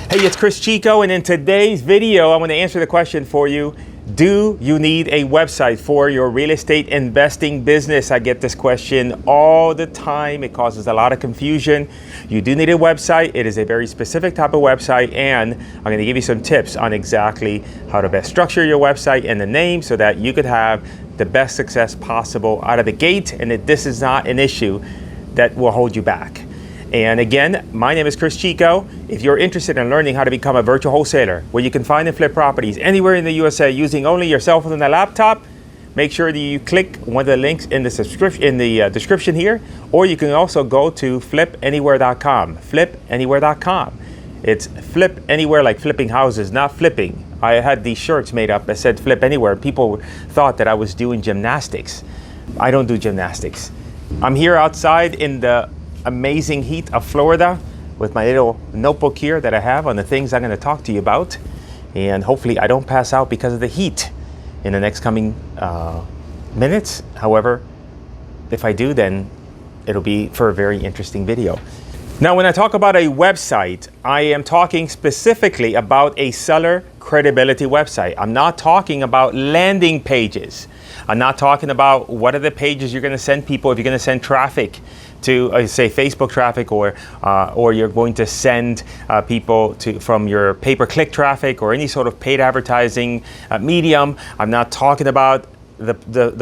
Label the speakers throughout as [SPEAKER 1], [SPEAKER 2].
[SPEAKER 1] Hey, it's Cris Chico, and in today's video, I want to answer the question for you. Do you need a website for your real estate investing business? I get this question all the time. It causes a lot of confusion. You do need a website. It is a very specific type of website, and I'm going to give you some tips on exactly how to best structure your website and the name so that you could have the best success possible out of the gate, and that this is not an issue that will hold you back. And again, my name is Cris Chico. If you're interested in learning how to become a virtual wholesaler where you can find and flip properties anywhere in the USA using only your cell phone and a laptop, make sure that you click one of the links in the description here, or you can also go to flipanywhere.com. Flipanywhere.com. It's flip anywhere, like flipping houses, not flipping. I had these shirts made up that said flip anywhere. People thought that I was doing gymnastics. I don't do gymnastics. I'm here outside in the amazing heat of Florida with my little notebook here that I have on the things I'm going to talk to you about, and hopefully I don't pass out because of the heat in the next coming minutes. However, if I do, then it'll be for a very interesting video. Now, when I talk about a website, I am talking specifically about a seller credibility website. I'm not talking about landing pages. I'm not talking about what are the pages you're going to send people if you're going to send traffic to, say, Facebook traffic, or you're going to send people from your pay-per-click traffic or any sort of paid advertising medium. I'm not talking about the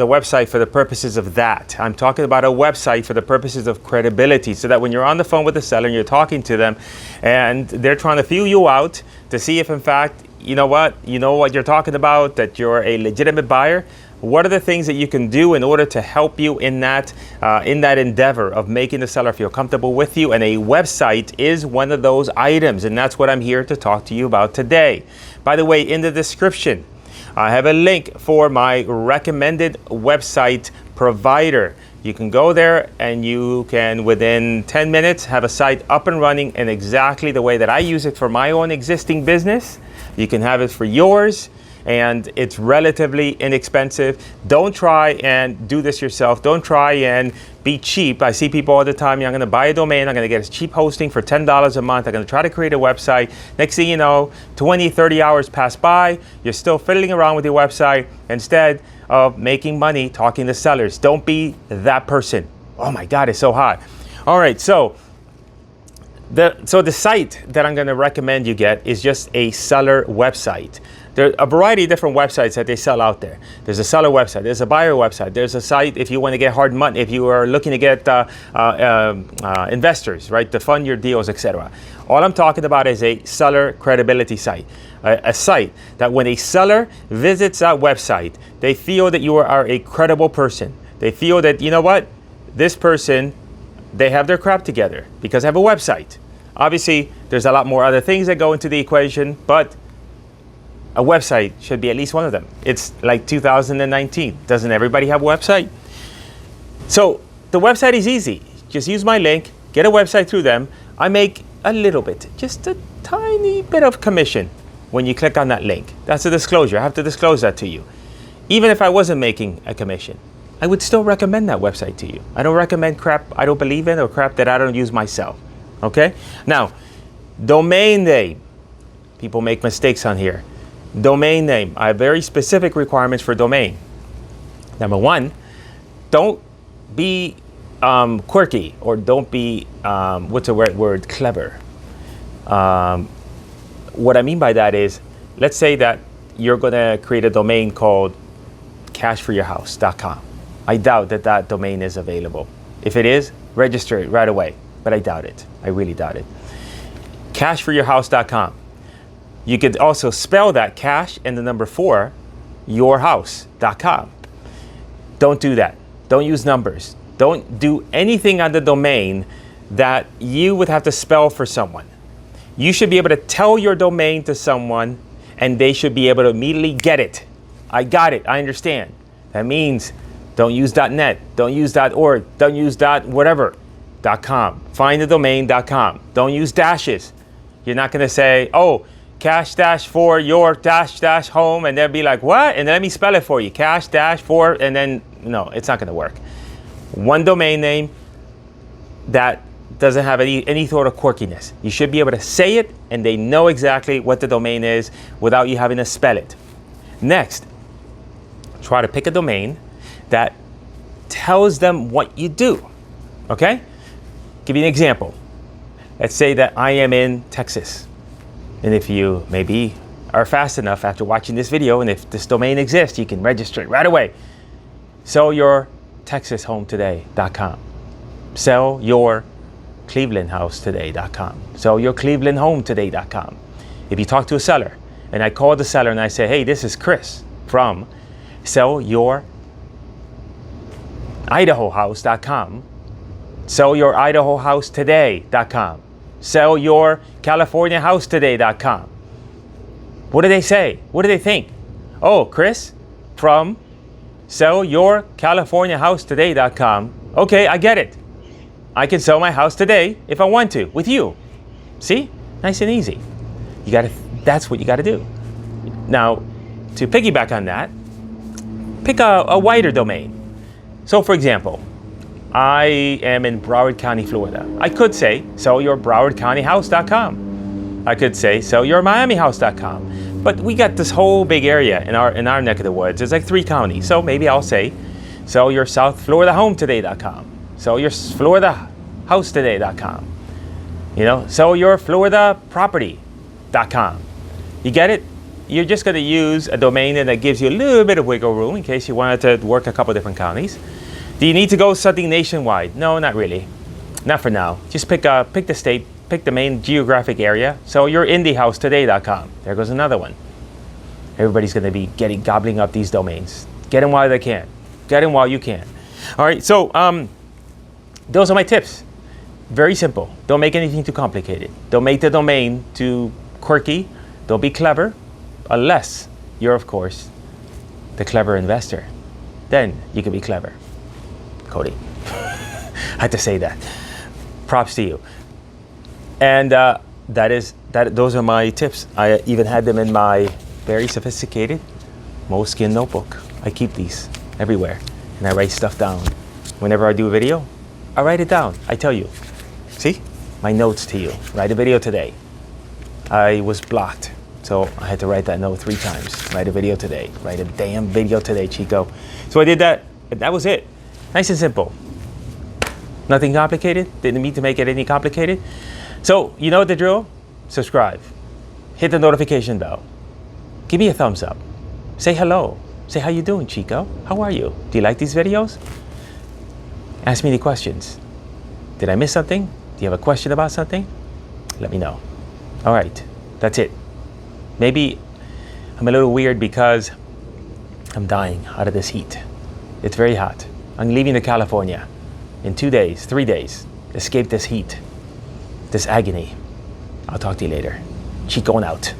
[SPEAKER 1] website for the purposes of that. I'm talking about a website for the purposes of credibility, so that when you're on the phone with the seller and you're talking to them and they're trying to feel you out to see if in fact you know what you're talking about, that you're a legitimate buyer. What are the things that you can do in order to help you in that endeavor of making the seller feel comfortable with you? And a website is one of those items, and that's what I'm here to talk to you about today. By the way, in the description, I have a link for my recommended website provider. You can go there and you can, within 10 minutes, have a site up and running in exactly the way that I use it for my own existing business. You can have it for yours, and it's relatively inexpensive. Don't try and do this yourself. Don't try and be cheap. I see people all the time, I'm gonna buy a domain, I'm gonna get a cheap hosting for $10 a month, I'm gonna try to create a website. Next thing you know, 20, 30 hours pass by, you're still fiddling around with your website instead of making money talking to sellers. Don't be that person. Oh my God, it's so hot. All right, so the site that I'm gonna recommend you get is just a seller website. There are a variety of different websites that they sell out there. There's a seller website, there's a buyer website, there's a site if you want to get hard money, if you are looking to get investors, right, to fund your deals, etc. All I'm talking about is a seller credibility site. A site that when a seller visits that website, they feel that you are a credible person. They feel that, you know what, this person, they have their crap together because I have a website. Obviously, there's a lot more other things that go into the equation, but a website should be at least one of them. It's like 2019. Doesn't everybody have a website? So the website is easy. Just use my link, get a website through them. I make a little bit, just a tiny bit of commission when you click on that link. That's a disclosure. I have to disclose that to you. Even if I wasn't making a commission, I would still recommend that website to you. I don't recommend crap I don't believe in or crap that I don't use myself. Okay? Now, domain name. People make mistakes on here. Domain name. I have very specific requirements for domain. Number one, don't be quirky, or don't be, what's the right word, clever. What I mean by that is, let's say that you're going to create a domain called cashforyourhouse.com. I doubt that that domain is available. If it is, register it right away, but I doubt it. I really doubt it. Cashforyourhouse.com. You could also spell that cash and the number 4, yourhouse.com. Don't do that. Don't use numbers. Don't do anything on the domain that you would have to spell for someone. You should be able to tell your domain to someone and they should be able to immediately get it. I got it. I understand. That means don't use .net. Don't use .org. Don't use .whatever. .com. Find the domain .com. Don't use dashes. You're not going to say, oh, cash dash for your dash dash home, and they'll be like, what? And let me spell it for you. Cash dash for, and then, no, it's not going to work. One domain name that doesn't have any sort of quirkiness. You should be able to say it and they know exactly what the domain is without you having to spell it. Next, try to pick a domain that tells them what you do. Okay? Give you an example. Let's say that I am in Texas. And if you maybe are fast enough after watching this video, and if this domain exists, you can register it right away. SellYourTexasHomeToday.com. SellYourClevelandHouseToday.com. SellYourClevelandHomeToday.com. If you talk to a seller, and I call the seller and I say, hey, this is Chris from SellYourIdahoHouse.com. SellYourIdahoHouseToday.com. SellYourCaliforniaHouseToday.com. What do they say? What do they think? Oh, Chris from SellYourCaliforniaHouseToday.com. Okay, I get it. I can sell my house today if I want to with you. See? Nice and easy. That's what you got to do. Now, to piggyback on that, pick a wider domain. So, for example, I am in Broward County, Florida. I could say SellYourBrowardCountyHouse.com. I could say SellYourMiamiHouse.com. But we got this whole big area in our neck of the woods. There's like 3 counties. So maybe I'll say SellYourSouthFloridaHometoday.com. SellYourFloridaHousetoday.com. SellYourFloridaProperty.com. You get it? You're just going to use a domain that gives you a little bit of wiggle room in case you wanted to work a couple different counties. Do you need to go something nationwide? No, not really. Not for now. Just pick the state, pick the main geographic area. SellYourIndieHouseToday.com. There goes another one. Everybody's going to be gobbling up these domains. Get them while they can. Get them while you can. All right, so those are my tips. Very simple. Don't make anything too complicated. Don't make the domain too quirky. Don't be clever, unless you're, of course, the clever investor. Then you can be clever. Cody. I had to say that. Props to you. And those are my tips. I even had them in my very sophisticated Moleskine notebook. I keep these everywhere, and I write stuff down. Whenever I do a video, I write it down. I tell you. See? My notes to you. Write a video today. I was blocked, so I had to write that note 3 times. Write a video today. Write a damn video today, Chico. So I did that. That was it. Nice and simple. Nothing complicated. Didn't mean to make it any complicated. So, you know the drill? Subscribe. Hit the notification bell. Give me a thumbs up. Say hello. Say, how you doing, Chico? How are you? Do you like these videos? Ask me any questions. Did I miss something? Do you have a question about something? Let me know. All right. That's it. Maybe I'm a little weird because I'm dying out of this heat. It's very hot. I'm leaving to California in 2 days, 3 days. Escape this heat, this agony. I'll talk to you later. Chico and out.